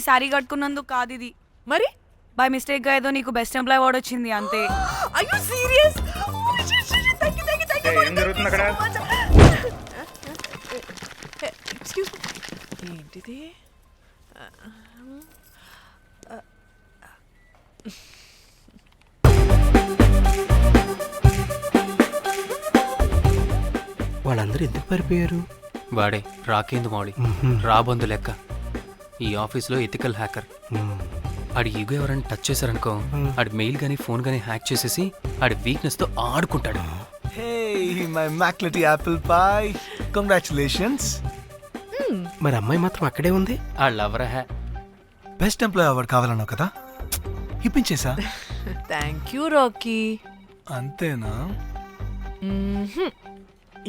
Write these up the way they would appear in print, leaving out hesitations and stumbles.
శారీ కట్టుకున్నందుకు కాదు ఇది. మరి బై మిస్టేక్ గా ఏదో నీకు బెస్ట్ ఎంప్లాయ్ అవార్డ్ వచ్చింది అంతే. అయ్యో సీరియస్? ఏం జరుగుతుంది అక్కడ? ఎక్స్క్యూజ్ మీ, ఏంటిది? వాళ్ళందరూ ఎందుకు పారిపోయారు? వాడే రాకేందు మౌళి, రాబందు లెక్క. ఈ ఆఫీస్లో ఎథికల్ హ్యాకర్. ఆడి ఈగో ఎవరైనా టచ్ చేశారనుకో, ఆడి మెయిల్ గానీ ఫోన్ గానీ హ్యాక్ చేసేసి ఆడి వీక్నెస్ తో ఆడుకుంటాడు. Hey, my McLetty apple pie. Congratulations. మరి అమ్మాయి మాత్రం అక్కడే ఉంది. ఆ లవర్ హ్యా బెస్ట్ ఎంప్లాయ్ అవార్డు కావాలన్నావు కదా, ఇప్పించేసా. Thank you Rocky. అంతేనా?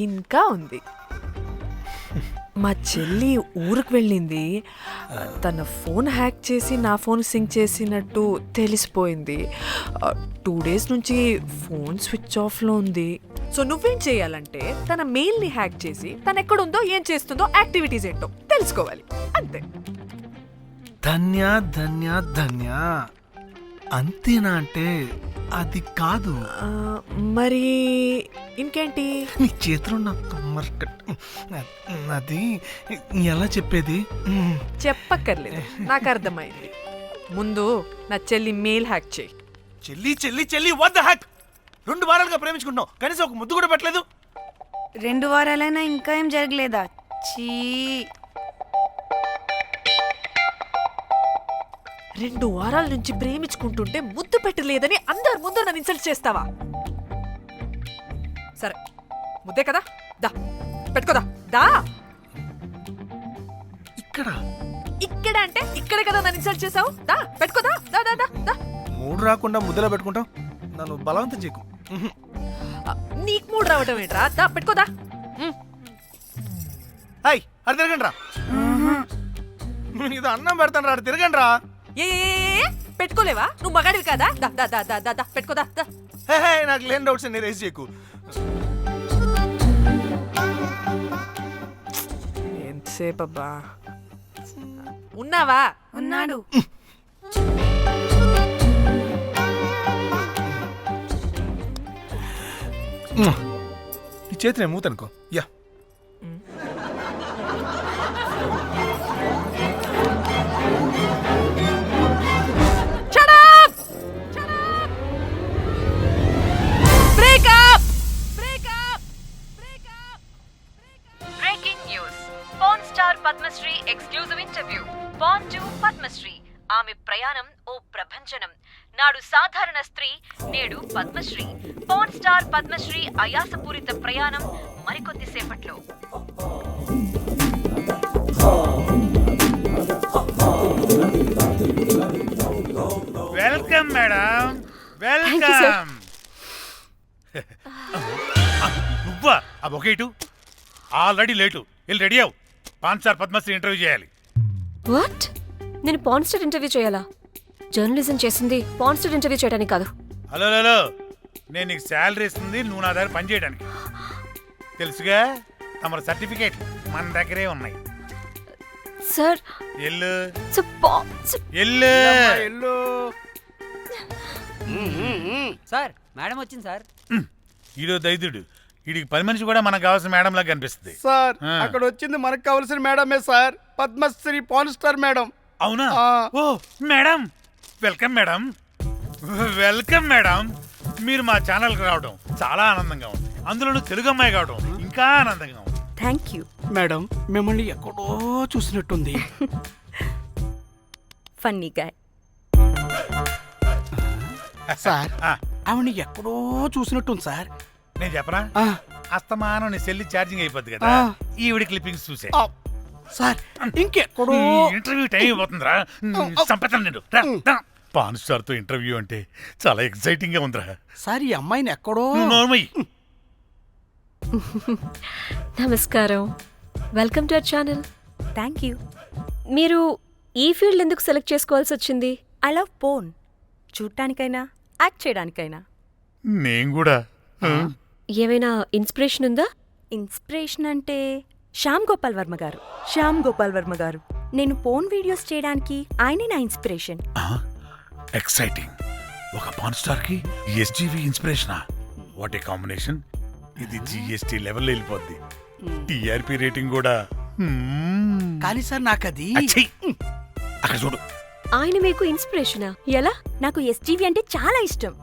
ఇంకా ఉంది. మా చెల్లి ఊరికి వెళ్ళింది. తన ఫోన్ హ్యాక్ చేసి నా ఫోన్ సింక్ చేసినట్టు తెలిసిపోయింది. 2 days నుంచి ఫోన్ స్విచ్ ఆఫ్లో ఉంది. సో నువ్వేం చేయాలంటే తన మెయిల్ని హ్యాక్ చేసి తను ఎక్కడుందో ఏం చేస్తుందో యాక్టివిటీస్ ఏంటో తెలుసుకోవాలి, అంతే. ధన్య ధన్య ధన్య. అంతేనా అంటే అది కాదు. మరి ఇంకేంటి? నీ చేతిలో నాకు అది ఎలా చెప్పేది? చెప్పక్కర్లేదు, నాకు అర్థమైంది. ముందు నా చెల్లి మెయిల్ హ్యాక్ చేయి. చెల్లి చెల్లి చెల్లి వాట్ ద హ్యాక్? 2 వారాలుగా ప్రేమించుకుంటున్నావు, కనీసం ఒక ముద్దు కూడా పెట్టలేదు. 2 వారాలైనా ఇంకా ఏం జరగలేదా? చీ. 2 వారాల నుంచి ప్రేమించుకుంటుంటే ముద్దు పెట్టలేదని అందరి ముందు నన్ను ఇన్సల్ట్ చేస్తావా? సరే, ముద్దే కదా, దా పెట్టుకోదా. దా. ఇక్కడ అంటే ఇక్కడే కదా నన్ను ఇన్సల్ట్ చేసావు. దా పెట్టుకోదా. దా దా దా దా. మూడు రాకుండా ముద్దలో పెట్టుకుంటాం, నన్ను బలవంతం చేయకు. నీకు మూడు రావటం ఏంట్రా? దా పెట్టుకోదా. హాయ్, అది తిరగండి రా. నేను ఇది అన్నం పెడతాను రా, తిరగండి రా. ఏ పెట్టుకోలేవా? నువ్వు మగాడివి కదా. దా దా దా దా దా పెట్టుకోదా. దా. హే, నాకు లేని డౌట్స్ అన్ని రేస్ చేయకు. ఎంతసేపు అబ్బా? ఉన్నావా? ఉన్నాడు. ఈ చేతి నేను మూతనుకో. Yeah, breaking news. Pan star Padmasri exclusive interview. Pan to Padmasri. ఆమె ప్రయాణం ఓ ప్రభంజనం. నాడు సాధారణ స్త్రీ, నేడు పద్మశ్రీ. పాన్ స్టార్ పద్మశ్రీ అయాసపూరిత ప్రయాణం మరికొద్దిసేపట్లో. Welcome madam, welcome. నువ్వా? ఆ బొకేటు ఆల్రెడీ లేటు. వెళ్ళి రెడీ అవు, పాన్ స్టార్ పద్మశ్రీ ఇంటర్వ్యూ చేయాలి. వాట్? నేను పాన్ స్టార్ ఇంటర్వ్యూ చేయాలా? జర్నలిజం చేసింది పాన్ స్టార్ ఇంటర్వ్యూ చేయడానికి కాదు. హలో హలో, నేను నీకు శాలరీ ఇస్తుంది నువ్వు నా దగ్గర పని చేయడానికి. తెలుసుగా, తమ సర్టిఫికేట్ మన దగ్గరే ఉన్నాయి. సార్ ఎల్లు ఎల్లు. సార్ మేడం వచ్చింది సార్. ఈడో దైదుడు, వీడికి 10 మనిషి కూడా మనకు కావాల్సిన మేడం లాగా కనిపిస్తుంది. సార్ అక్కడ వచ్చింది మనకు కావాల్సిన మేడమే sir, Padmasri pan star madam. అవునా? ఓ madam, welcome madam, welcome madam. మీరు మా ఛానల్కి రావడం చాలా ఆనందంగా ఉంది. అందులోనూ తెలుగు అమ్మాయి కావడం ఇంకా ఆనందంగా ఉంది. థ్యాంక్ యూ మేడం, మిమ్మల్ని ఎక్కడో చూసినట్టుంది. Funny guy. సార్ ఆవిడ ఎక్కడో చూసినట్టుంది సార్. నేను చెప్పనా? అస్తమానం నీ సెల్లి ఛార్జింగ్ అయిపోద్ది కదా, ఈవిడ క్లిప్పింగ్స్ చూసే. సార్ ఇంకెక్కడో ఇంటర్వ్యూ టైం అయిపోతుందిరా, సంపేతాను నేను. పాన్ స్టార్ తో ఇంటర్వ్యూ అంటే చాలా ఎక్సైటింగ్ గా ఉందిరా. సార్ ఈ అమ్మాయిని ఎక్కడో. నోర్మయ్యి. నమస్కారం, welcome to our channel. Thank you. మీరు ఈ ఫీల్డ్ ఎందుకు సెలెక్ట్ చేసుకోవాల్సి వచ్చింది? I love porn. చూడటానికైనా యాక్ట్ చేయడానికైనా. నేను కూడా. ఏమైనా ఇన్స్పిరేషన్ ఉందా? ఇన్స్పిరేషన్ అంటే శ్యామ్ గోపాల్ వర్మ గారు. శ్యామ్ గోపాల్ వర్మ గారు నేను పోన్ వీడియోస్ చేయడానికి ఆయనే నా ఇన్స్పిరేషన్. ఎక్సైటింగ్. ఒక పాన్ స్టార్ కి ఎస్జీవి ఇన్స్పిరేషనా? What a combination. ఇది జిఎస్టీ లెవెల్ వెళ్ళిపోద్ది. టిఆర్పి రేటింగ్ కూడా. కానీ సార్ నాకది అచ్చీ! అక్కడ చూడు. ఆయన మీకు ఇన్స్పిరేషనా? ఎలా? నాకు ఎస్జీవి అంటే చాలా ఇష్టం.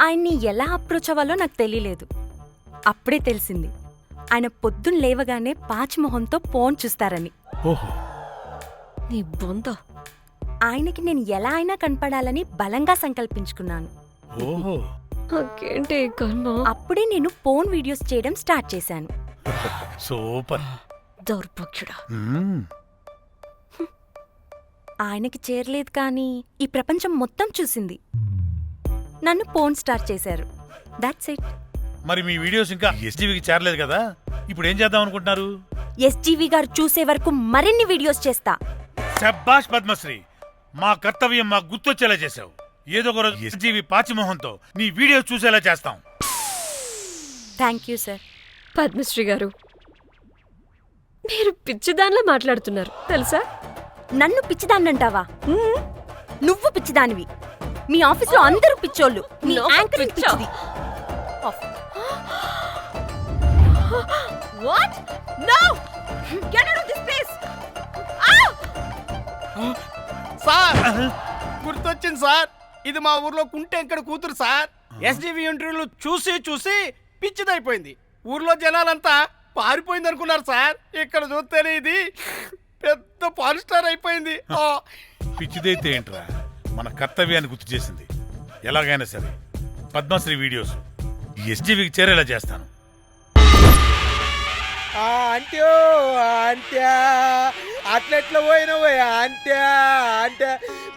ఆయన్ని ఎలా అప్రోచ్ అవ్వాలో నాకు తెలియలేదు. అప్పుడే తెలిసింది ఆయన పొద్దున్న లేవగానే పాచిమొహంతో ఫోన్ చూస్తారని. ఓహో. నీ బొంద. ఆయనకి నేను ఎలా అయినా కనపడాలని బలంగా సంకల్పించుకున్నాను. ఓహో. నాకేంటి ఈ కర్మ? అప్పుడే నేను ఫోన్ వీడియోస్ చేయడం స్టార్ట్ చేశాను. సూపర్. దౌర్భాగ్యుడా. ఆయనకి చేరలేదు కానీ ఈ ప్రపంచం మొత్తం చూసింది. నన్ను ఫోన్ స్టార్ చేశారు. That's it. మరి మీ వీడియోస్ ఇంకా ఎస్జీవికి చేరలేదు కదా, ఇప్పుడు ఏం చేద్దాం అనుకుంటున్నారు? ఎస్జీవి గారు చూసే వరకు మరిన్ని వీడియోస్ చేస్తా. శబ్బాష్ పద్మశ్రీ, మా కర్తవ్యం మాకు గుర్తొచ్చేలా చేసావు. ఏదో ఒక రోజు ఎస్జీవి పాచిమోహంతో నీ వీడియోస్ చూసేలా చేస్తాం. Thank you sir. పద్మశ్రీ గారు, మీరు పిచ్చిదానిలా మాట్లాడుతున్నారు తెలుసా? నన్ను పిచ్చిదాన్నంటావా? నువ్వు పిచ్చిదానివి. మీ ఆఫీస్లో అందరూ పిచ్చోళ్ళు. మీ నాకు యాంకరింగ్ పిచ్చా? పిచ్చిది. Of. What? No! Get out of this place! Sir గుర్తొచ్చింది సార్. ఇది మా ఊర్లో కుంటెంకడ కూతురు సార్. ఎస్జీవి ఇంటర్వ్యూలు చూసి చూసి పిచ్చిదైపోయింది. ఊర్లో జనాలంతా పారిపోయింది అనుకున్నారు సార్. ఇక్కడ చూస్తేనే ఇది పెద్ద పాన్ స్టార్ అయిపోయింది. పిచ్చిదైతే ఏంట్రా, మన కర్తవ్యాన్ని గుర్తు చేసింది. ఎలాగైనా సరే పద్మశ్రీ వీడియోస్ ఎస్జీవికి చేరేలా చేస్తాను. అంట్యో అంట్యా అట్లెట్లా పోయినవే అంట్యా అంటే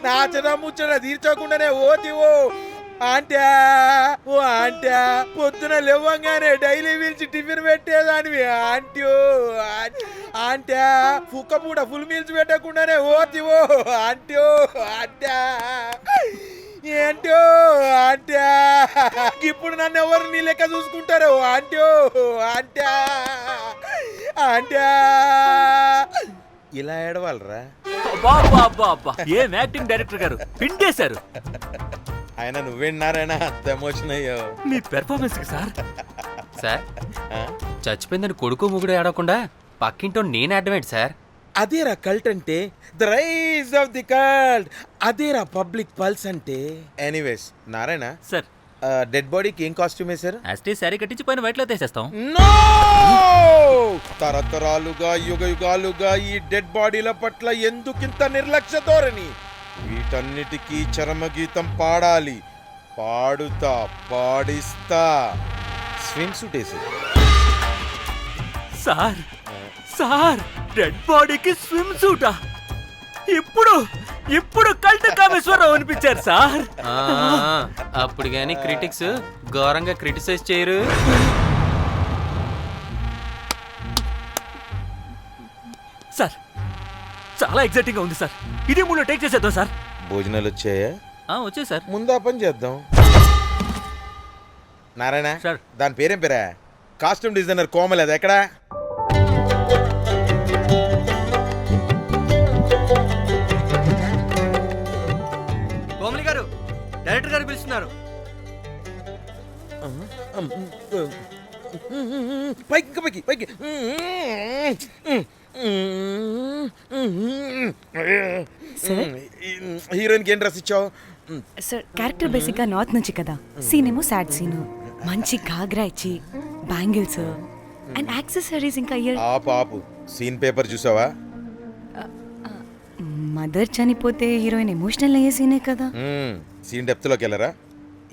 నాచన ముచ్చట తీర్చకుండానే ఓతివో అంట్యా. ఓ అంట్యా పొద్దున లేవంగానే డైలీ పిలిచి టిఫిన్ పెట్టేదానివి అంట్యో అంట్యా. కుక్క పూట ఫుల్ మీల్స్ పెట్టకుండానే ఓతివో అంట్యో అంట్యా. ఏంటో అంట్యా ఇప్పుడు నన్ను ఎవరు నీ లెక్క చూసుకుంటారు అంట్యో అంట్యా అంట్యా. ఇలా ఏడవాలరా? ఏం యాక్టింగ్ డైరెక్టర్ గారు పిండేశారు. ఆయన నువ్వేనారాయణ అంత ఎమోషన్ అయ్యో మీ పెర్ఫార్మెన్స్ కి సార్. సార్, చచ్చిపోయిందని కొడుకు ముగుడు ఏడవకుండా పక్కింటో నేను అడ్డమేంటి సార్? అదేరా కల్ట్ అంటే, the rise of the cult. అదేరా పబ్లిక్ పల్స్ అంటే. ఎనీవేస్ నారాయణ సార్, డెడ్ బాడీకి ఏం కాస్ట్యూమ్ వేశారు? యాస్టీ శారీ కట్టించి పైన వైట్లో తీసేస్తాం. నో! తరతరాలుగా యుగ యుగాలుగా ఈ డెడ్ బాడీల పట్ల ఎందుకింత నిర్లక్ష్య ధోరణి? వీటన్నిటికీ చరమగీతం పాడాలి. పాడుతా, పాడిస్తా. స్విమ్ సూట్ వేసి సార్ సార్, డెడ్ బాడీకి స్విమ్ సూటా? ఇప్పుడు ఇప్పుడు కల్ట్ కామేశ్వరరావు అనిపించారు సార్. అప్పుడు గాని క్రిటిక్స్ ఘోరంగా క్రిటిసైజ్ చేయరు. సార్, చాలా ఎగ్జైటింగ్ గా ఉంది సార్. ఇది మూడు టేక్ చేసేద్దాం సార్. భోజనాలు వచ్చాయా? వచ్చే సార్. ముందా పని చేద్దాం. నారాయణ సార్. దాని పేరేం పేరా? Costume designer Komal. అది ఎక్కడా? కోమలి గారు, డైరెక్టర్ గారు పిలుస్తున్నారు. పైకి ఇంకా పైకి పైకి. హీరోయిన్కి ఏం డ్రెస్ ఇచ్చావు? సార్, క్యారెక్టర్ బేసిక్ గా నార్త్ నుంచి కదా. సీన్ ఏమో సాడ్ సీన్. మంచి ఘాగ్రా ఇచ్చి బ్యాంగిల్స్ అండ్ యాక్సెసరీస్ ఇంకా ఇయర్. ఆపు సీన్ పేపర్ చూసావా? మదర్ చనిపోతే హీరోయిన్ ఎమోషనల్ అయ్యే సీనే కదా. సీన్ డెప్త్ లోకి వెళ్ళరా?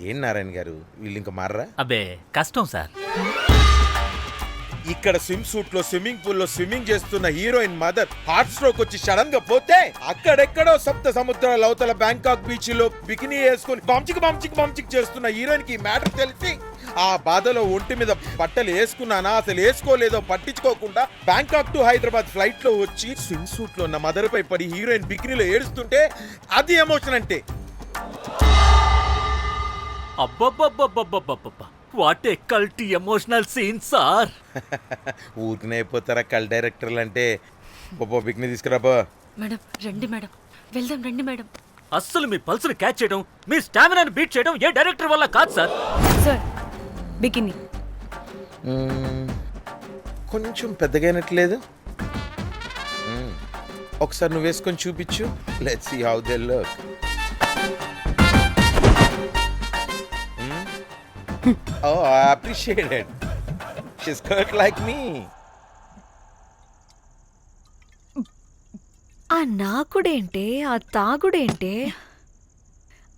ఏం నారాయణ గారు వీళ్ళు ఇంకా మారరా? అబ్బే కష్టం సార్. ఇక్కడ స్విమ్ సూట్ లో స్విమ్మింగ్ పూల్ లో స్విమ్మింగ్ చేస్తున్న హీరోయిన్ మదర్ హార్ట్ స్ట్రోక్ వచ్చి సడన్ గా పోతే, అక్కడెక్కడో సప్త సముద్రాల అవతల బ్యాంకాక్ బీచ్ లో బికినీ వేసుకుని బంచిక్ చేస్తున్న హీరోయిన్ కి మ్యాటర్ తెలిసి ఆ బాధలో ఒంటి మీద బట్టలు వేసుకున్నానా అసలు వేసుకోలేదో పట్టించుకోకుండా బ్యాంకాక్ టు హైదరాబాద్ ఫ్లైట్ లో వచ్చి స్విమ్ సూట్ లో ఉన్న మదర్ పై పడి హీరోయిన్ బికినీలో ఏడుస్తుంటే అది ఎమోషన్ అంటే. అబ్బబ్బబ్బబ్బబ్బబ్బబ్బ, what a cult emotional scene sir. ఊరికనే అయిపోతారా కల్ డైరెక్టర్లు అంటే? బికినీ తీసుకురాబో. మేడం రండి మేడం, వెళ్దాం రండి మేడం. అస్సలు మీ పల్స్ని క్యాచ్ చేయడం, మీ స్టామినాని బీట్ చేయడం ఏ డైరెక్టర్ వల్ల కాదు సార్. సార్ బికినీ కొంచెం పెద్దగైనట్లేదు. ఒకసారి నువ్వు వేసుకొని చూపించు. Let's see how they look. Oh I appreciate it. She is cut like me. ఆ నాకుడేంటే, ఆ తాగుడేంటే?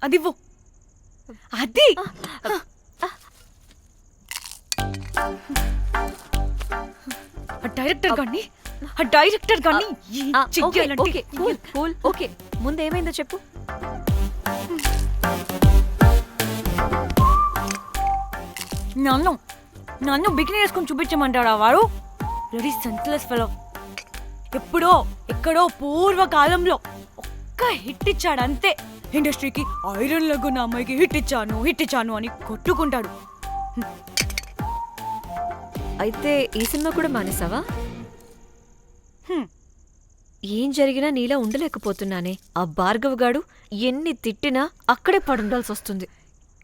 అదివ్వు. అది ఆ డైరెక్టర్ గాని ఓకే, ముందేమైందో చెప్పు. నన్ను బికినీ వేసుకొని చూపించమంటాడా వాడు? Ready senseless fellow. ఎప్పుడో ఎక్కడో పూర్వకాలంలో ఒక్క హిట్ ఇచ్చాడు అంతే. ఇండస్ట్రీకి ఐరన్ లెగ్ ఉన్న అమ్మాయికి హిట్ ఇచ్చాను అని కొట్టుకుంటాడు. అయితే ఈ సినిమా కూడా మానేసావా? ఏం జరిగినా నీలా ఉండలేకపోతున్నానే. ఆ భార్గవ్ గాడు ఎన్ని తిట్టినా అక్కడే పడుండాల్సి వస్తుంది.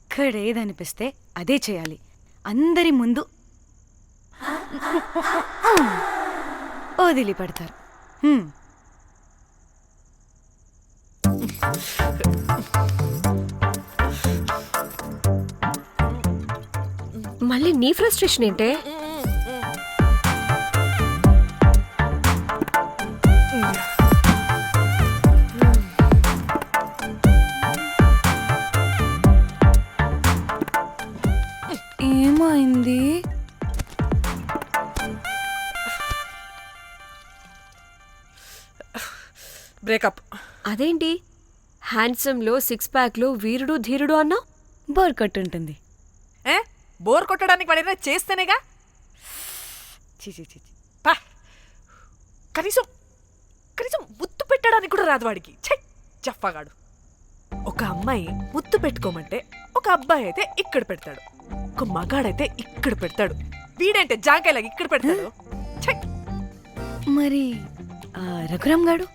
ఇక్కడ ఏదనిపిస్తే అదే చేయాలి. అందరి ముందు వదిలిపెడతారు. మళ్ళీ నీ ఫ్రస్ట్రేషన్ ఏంటే? ఏమైంది? బ్రేకప్. అదేంటి హ్యాండ్సమ్ లో 6 ప్యాక్ లో వీరుడు ధీరుడు అన్నా? బోర్ కట్ ఉంటుంది. బోర్ కొట్టడానికి వాడైనా చేస్తేనేగా. పా, కనీసం ముద్దు పెట్టడానికి కూడా రాదు వాడికి. చెప్పగాడు. ఒక అమ్మాయి ముద్దు పెట్టుకోమంటే ఒక అబ్బాయి అయితే ఇక్కడ పెడతాడు, ఒక మగాడైతే ఇక్కడ పెడతాడు. వీడంటే జాంకాయలాగా ఇక్కడ పెడతాడు. మరి రఘురామ్ గాడు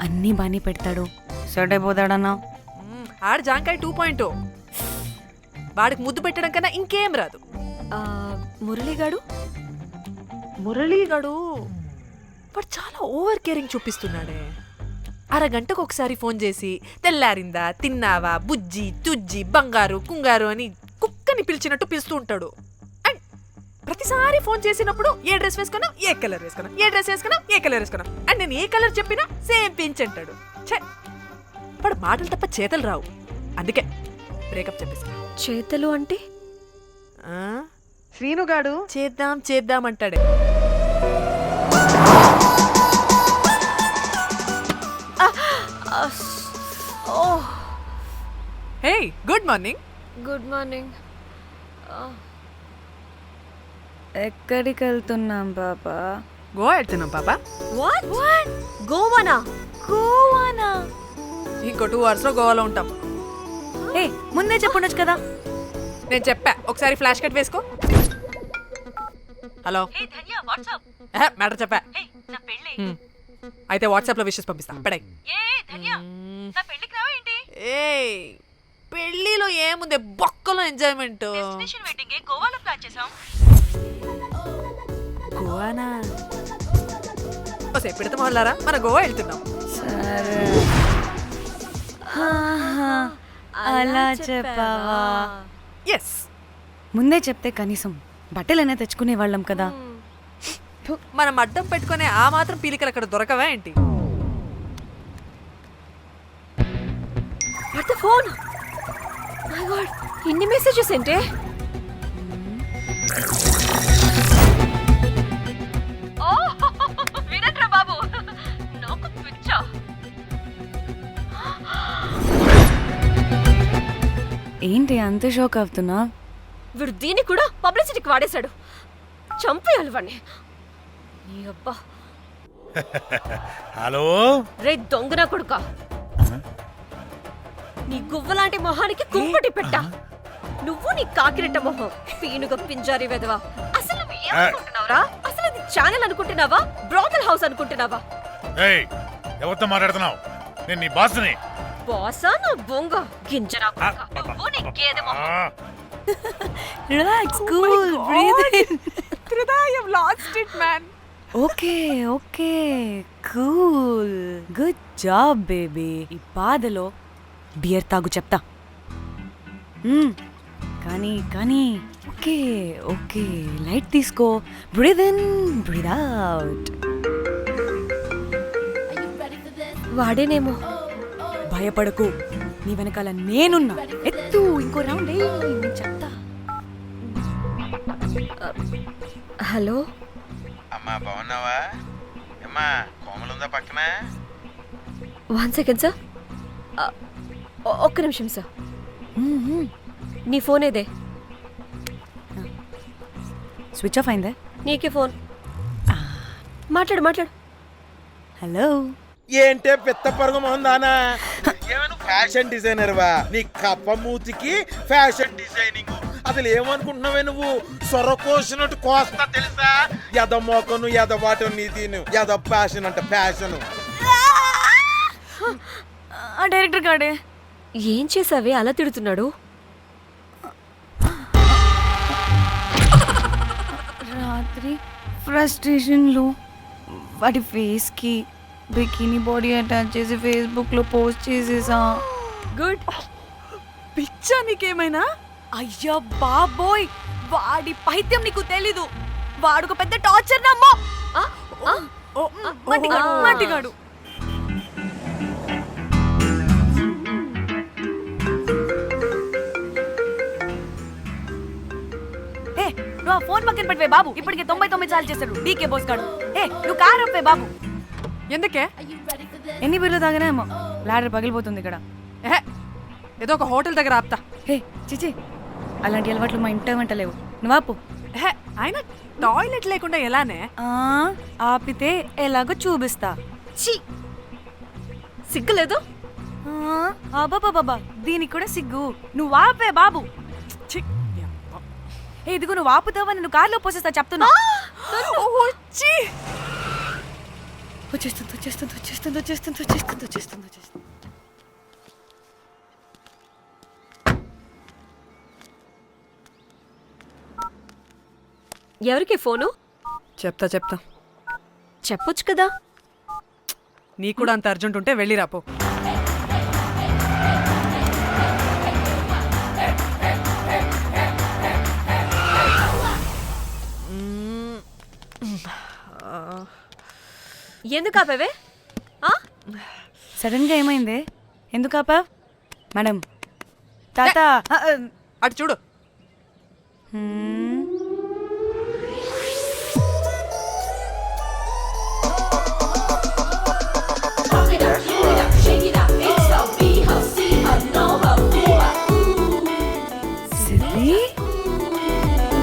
అన్నీ బానే పెడతాడు, సెట్ అయిపోతాడన్నా. ఆడు జాంకాయ 2.0. వాడికి ముద్దు పెట్టడం కన్నా ఇంకేం రాదు. మురళీగాడు వాడు చాలా ఓవర్ కేరింగ్ చూపిస్తున్నాడే. అరగంటకు ఒకసారి ఫోన్ చేసి తెల్లారిందా, తిన్నావా, బుజ్జి తుజ్జి, బంగారు కుంగారు అని కుక్కని పిలిచినట్టు పిలుస్తూ ఉంటాడు. అండ్ ప్రతిసారి ఫోన్ చేసినప్పుడు ఏ డ్రెస్ వేసుకున్నావు, ఏ కలర్ వేసుకున్నావు, ఏ డ్రెస్ వేసుకున్నావు, ఏ కలర్ వేసుకున్నావు అండ్ నేను ఏ కలర్ చెప్పినా సేమ్ పించ్ అంటాడు. వాడు మాటలు తప్ప చేతలు రావు. అందుకే బ్రేకప్ చెప్పేసి. చేతలు అంటే శ్రీనుగాడు చేద్దాం అంటాడే. Hey good morning. Good morning. ఎక్కడికి వెళ్తున్నాం పాపా? గోవా వెళ్తున్నాం పాపా. వాట్? గోవానా? ఇంకో 2 hours లో గోవాలో ఉంటాం. ముందే చెప్పుండొచ్చు కదా. నేను చెప్పా, ఒకసారి ఫ్లాష్ కట్ వేసుకో. హలో మ్యాటర్ చెప్పా. అయితే వాట్సాప్ లో విషెస్ పంపిస్తా. పడాయి. పెళ్లిలో ఏముంది, బొక్కలో ఎంజాయ్మెంట్. గోవానా? ఓసే పెడతాం వాళ్ళారా, మన గోవా వెళ్తున్నాం. సరే అలా చెప్పావా? ఎస్. ముందే చెప్తే కనీసం బట్టలైనా తెచ్చుకునే వాళ్ళం కదా. మనం అడ్డం పెట్టుకునే ఆ మాత్రం పీలికలు అక్కడ దొరకవా ఏంటి? What the phone? My God, ఇన్ని మెసేజెస్ ఏంటే? వినట్రా బాబు, నాకు పిచ్చా. ఏంటి అంత షోక్ అవుతున్నా? వీడు దీన్ని కూడా పబ్లిసిటీకి వాడేశాడు. చంపేయాలి వాడిని. నీ అబ్బా. హలో రే దొంగనా కొడుకా, నీ గువ్వలాంటి మొహానికి కుంపటి పెట్టా. నువ్వు నీ కాకిరెట్ట మొహం, పీనుగ పింజారి వెదవా. అసలు నువ్వు ఏమనుకుంటున్నావురా? అసలు ఇది ఛానల్ అనుకుంటున్నావా, బ్రోకల్ హౌస్ అనుకుంటున్నావా? ఎవరితో మాట్లాడుతున్నావు? నేను నీ బాస్ని. బాసా నా బొంగ గింజరా నువ్వు నీ గేదె మొహం. Relax, cool, breathe in. Trida, you've lost it, man. Okay okay, cool, good job baby. ఈ బాధలో బియర్ తాగు చెప్తా. కానీ కానీ ఓకే ఓకే, లైట్ తీసుకో. Breathe in, breathe out. వాడేనేమో. భయపడకు, నీ వెనకాల నేనున్నా. ఎత్తు, ఇంకో రౌండ్ నేను చెప్తా. హలో అమ్మా బాగున్నావా? అమ్మా కోమలుందా పక్కన? 1 సెకండ్ సార్. ఒక్క నిమిషం సార్. నీ ఫోన్ ఏదే? స్విచ్ ఆఫ్ అయిందే. నీకే ఫోన్. మాట్లాడు మాట్లాడు. హలో. ఏంటే పెద్ద పరుగు మొహం దానా? ఏమను ఫ్యాషన్ డిజైనర్ వా? నీ కప్ప మూతికి ఫ్యాషన్ డిజైనింగ్. అసలు ఏమనుకుంటున్నావే నువ్వు? సొరకోసినట్టు కోస్తా తెలుసా? ఎద మోకను ఎద వాటను నీ దీని ఎద ఫ్యాషన్ అంట ఫ్యాషన్. ఆ డైరెక్టర్ గాడే ఏం చేసావే అలా తిడుతున్నాడు? రాత్రి ఫ్రస్ట్రేషన్లో వాటి ఫేస్కి బికినీ బాడీ అటాచ్ చేసి ఫేస్బుక్లో పోస్ట్ చేసేసా. గుడ్. పిచ్చా నీకేమైనా? అయ్యా బాబోయ్, వాడి పైత్యం నీకు తెలీదు. వాడు పెద్ద టార్చర్ నమ్మో. మట్టిగాడు. ఏ, నువ్వు ఆ ఫోన్ పక్కన పెట్టవే బాబు. ఇప్పటికే 99 సార్లు చేశాడు డీకే బోస్ గాడు. ఏ, నువ్వు కారు అప్పే బాబు. ఎందుకే? ఎన్ని బిర్లు తాగినాయేమో లాడర్ పగిలిపోతుంది ఇక్కడ. ఏదో ఒక హోటల్ దగ్గర ఆపుతా. హే చిచి, అలాంటి అలవాట్లు మా ఇంట వెంట లేవు. నువ్వు ఆపు. ఆయన టాయిలెట్ లేకుండా ఎలానే? ఆపితే ఎలాగో చూపిస్తా. ఛీ, సిగ్గులేదు? బాబా, దీనికి కూడా సిగ్గు. నువ్వు ఆపే బాబు. ఇదిగో నువ్వు ఆపుతావా నేను కార్లో పోసేస్తా చెప్తున్నా. వచ్చేస్తుంది. ఎవరికి ఫోను? చెప్తా చెప్పొచ్చు కదా. నీకు కూడా అంత అర్జెంట్ ఉంటే వెళ్ళి రాపో. ఎందుకు ఆపేవే? సడన్ గా ఏమైంది? ఎందుకు ఆపా? మేడం తాత అటు చూడు.